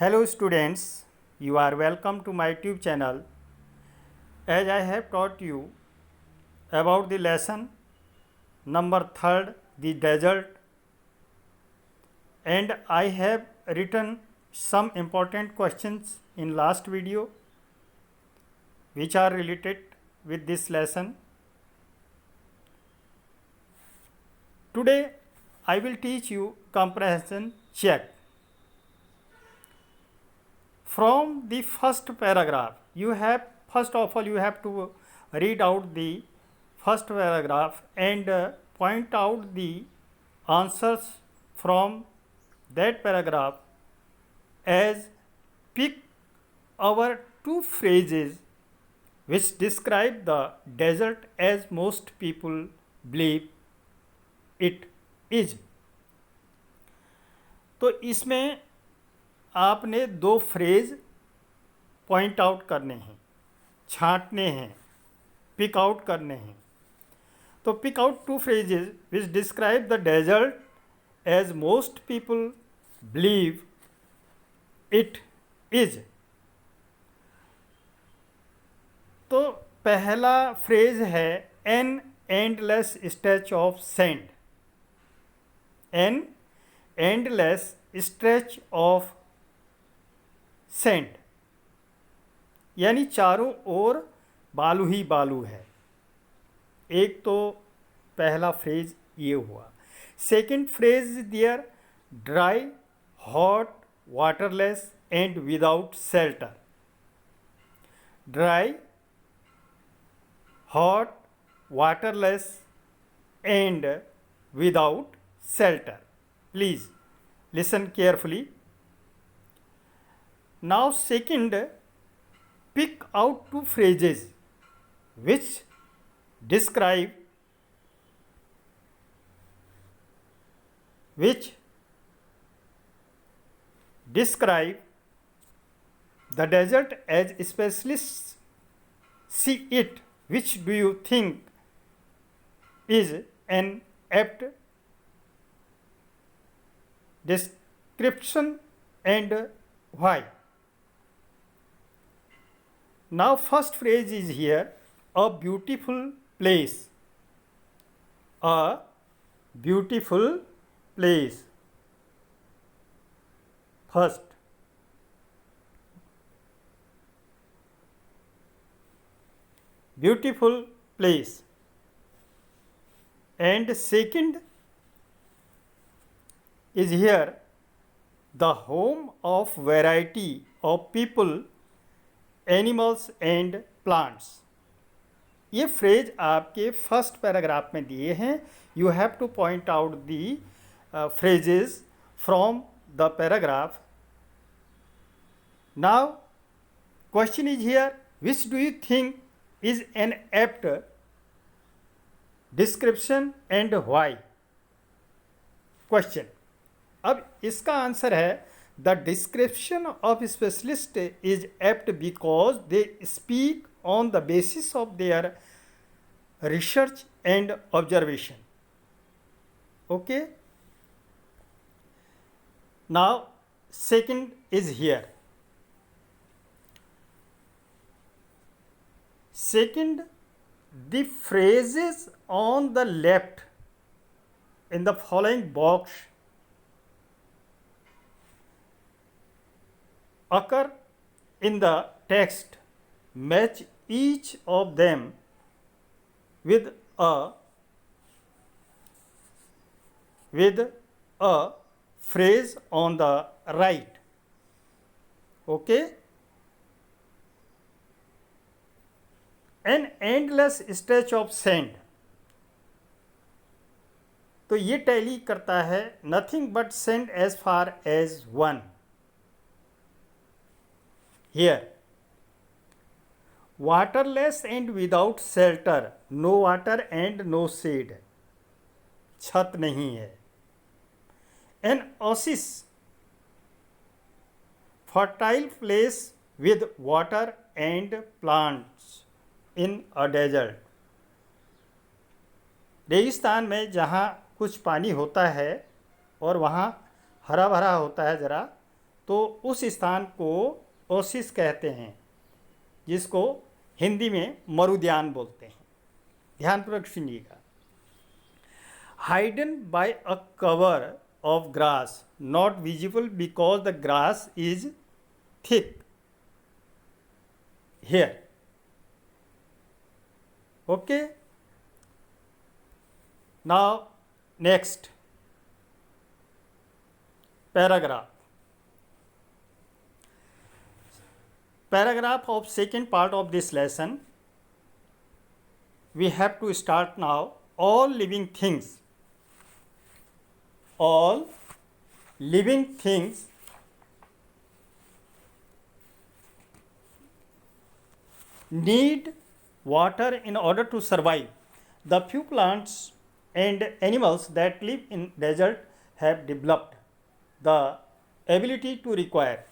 Hello students, you are welcome to my YouTube channel. As I have taught you about the lesson number 3rd, the desert, and I have written some important questions in last video which are related with this lesson. Today I will teach you comprehension check. From the first paragraph, first of all you have to read out the first paragraph and point out the answers from that paragraph as pick our two phrases which describe the desert as most people believe it is. तो इसमें आपने दो phrase point out करने हैं, छांटने हैं, pick out करने हैं. तो pick out two phrases which describe the desert as most people believe it is. तो पहला फ्रेज है an endless stretch of sand. An endless stretch of sand यानी चारों ओर बालू ही बालू है. एक तो पहला फ्रेज ये हुआ. Second phrase there dry hot waterless and without shelter. Dry hot waterless and without shelter. Please listen carefully. Now second, pick out two phrases which describe the desert as specialists see it. Which do you think is an apt description and why? Now first phrase is here, a beautiful place. A beautiful place. First. Beautiful place. And second is here, the home of variety of people, animals and plants. ये phrase आपके first paragraph में दिए हैं. You have two point out the phrases from the paragraph. Now question is here, which do you think is an apt description and why. Question. अब इसका answer है, the description of specialist is apt because they speak on the basis of their research and observation. Okay. Now second is here. Second, the phrases on the left in the following box occur in the text. Match each of them with a phrase on the right. Okay. An endless stretch of sand. तो ये tally करता है nothing but sand as far as one. Here waterless and without shelter, no water and no shade. छत नहीं है. An oasis, fertile place with water and plants in a desert. रेगिस्तान में जहाँ कुछ पानी होता है और वहाँ हरा भरा होता है ज़रा, तो उस स्थान को ओसिस कहते हैं, जिसको हिंदी में मरुद्यान बोलते हैं। ध्यानपूर्वक सुनिएगा। Hidden by a cover of grass, not visible because the grass is thick. Here. Okay. Now next paragraph. Paragraph of second part of this lesson. We have to start now. All living things need water in order to survive. The few plants and animals that live in desert have developed the ability to require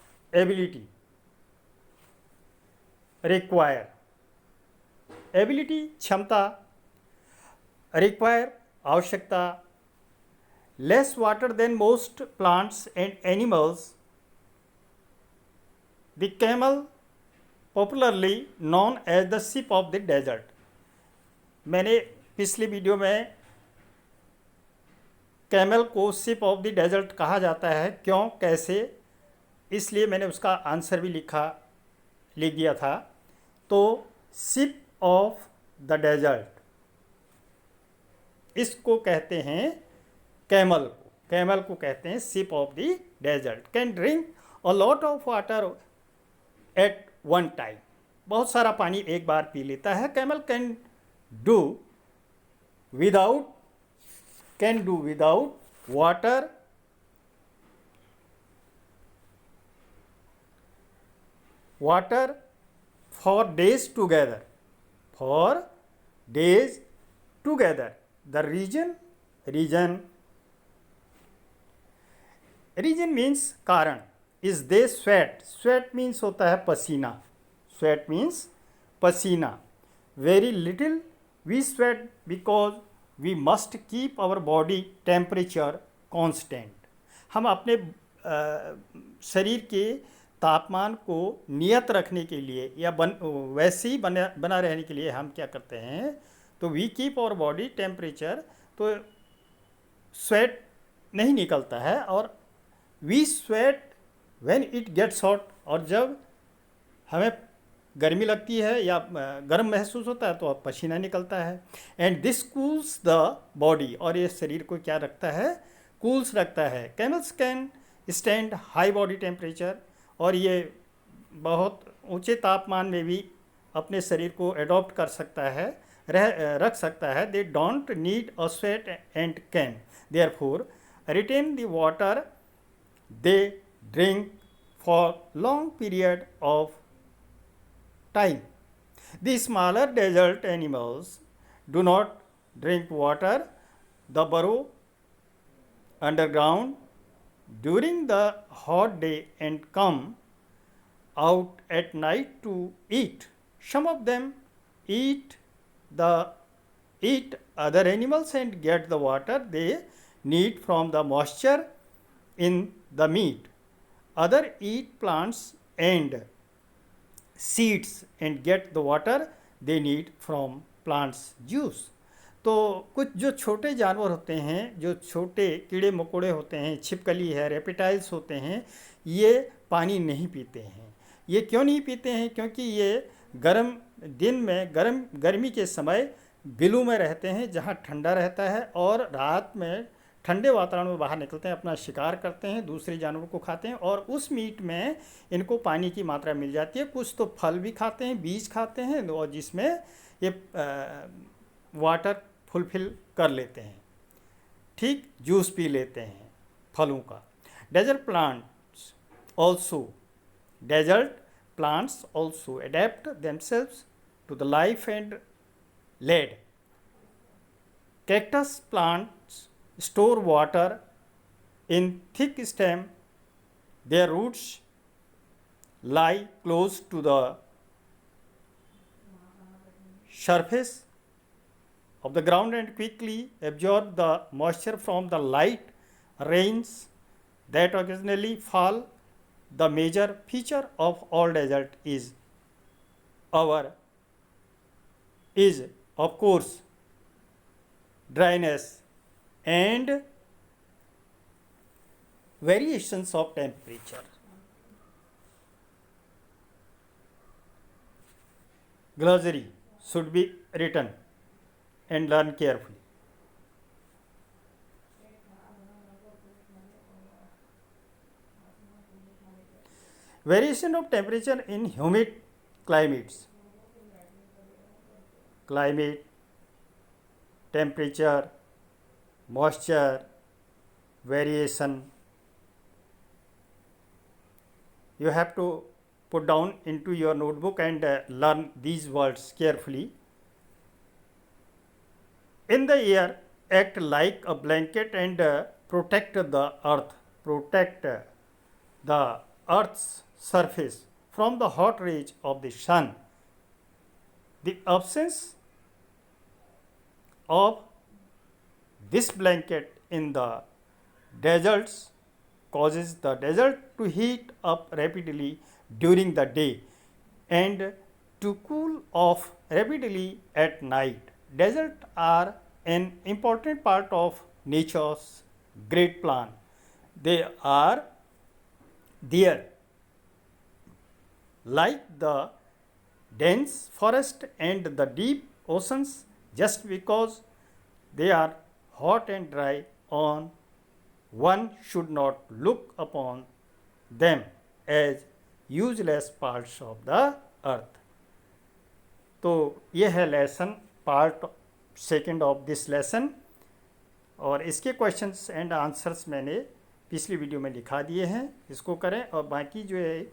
क्षमता, require आवश्यकता, less water than most plants and animals. The camel, popularly known as the sheep of the desert. मैंने पिछली video में camel को ship of the desert कहा जाता है, क्यों, कैसे, इसलिए मैंने उसका आंसर भी लिख दिया था। तो शिप ऑफ द डेजर्ट, इसको कहते हैं कैमल को कहते हैं ship of the desert. Can drink a lot of water at one time, बहुत सारा पानी एक बार पी लेता है। Camel can do without water for days together. The reason means कारण, is they sweat means होता है पसीना, very little we sweat because we must keep our body temperature constant. हम अपने शरीर के तापमान को नियत रखने के लिए या वैसे ही बना रहने के लिए हम क्या करते हैं, तो we keep our body temperature, तो स्वेट नहीं निकलता है। और we sweat when it gets hot, और जब हमें गर्मी लगती है या गर्म महसूस होता है तो पसीना निकलता है। And this cools the body, और ये शरीर को क्या रखता है, कूल्स रखता है। Camels can stand high body temperature, और ये बहुत ऊंचे तापमान में भी अपने शरीर को एडॉप्ट कर सकता है, रख सकता है। They don't need a sweat and can therefore retain the water they drink for long period of time. The smaller desert animals do not drink water. They burrow underground during the hot day and come out at night to eat. Some of them eat other animals and get the water they need from the moisture in the meat. Other eat plants and seeds and get the water they need from plants juice. तो कुछ जो छोटे जानवर होते हैं, जो छोटे कीड़े मकोड़े होते हैं, छिपकली है, रेप्टाइल्स होते हैं, ये पानी नहीं पीते हैं। ये क्यों नहीं पीते हैं? क्योंकि ये गर्मी के समय बिलू में रहते हैं जहाँ ठंडा रहता है, और रात में ठंडे वातावरण में बाहर निकलते हैं, अपना शिकार करते हैं, दूसरे जानवरों को खाते हैं, और उस मीट में इनको पानी की मात्रा मिल जाती है। कुछ तो फल भी खाते हैं, बीज खाते हैं, और जिसमें ये वाटर फुलफिल कर लेते हैं, ठीक, जूस पी लेते हैं फलों का। Desert plants also adapt themselves to the life and land. Cactus plants store water in thick stem. Their roots lie close to the surface of the ground and quickly absorb the moisture from the light rains that occasionally fall. the major feature of all desert is of course dryness and variations of temperature. Glossary should be written and learn carefully. Variation of temperature in humid climates. Climate, temperature, moisture, variation. You have to put down into your notebook and learn these words carefully. In the air, act like a blanket and protect the earth. Protect the earth's surface from the hot rays of the sun. The absence of this blanket in the deserts causes the desert to heat up rapidly during the day and to cool off rapidly at night. Deserts are an important part of nature's great plan. They are there like the dense forest and the deep oceans. Just because they are hot and dry on, one should not look upon them as useless parts of the earth. तो ये है lesson part second of this lesson, और इसके questions and answers मैंने पिछली video में लिखा दिए हैं, इसको करें। और बाकी जो है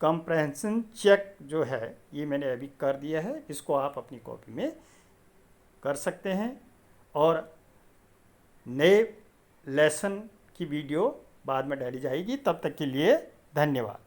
कंप्रहेंशन चेक जो है ये मैंने अभी कर दिया है, इसको आप अपनी कॉपी में कर सकते हैं। और नए लेसन की वीडियो बाद में डाली जाएगी, तब तक के लिए धन्यवाद।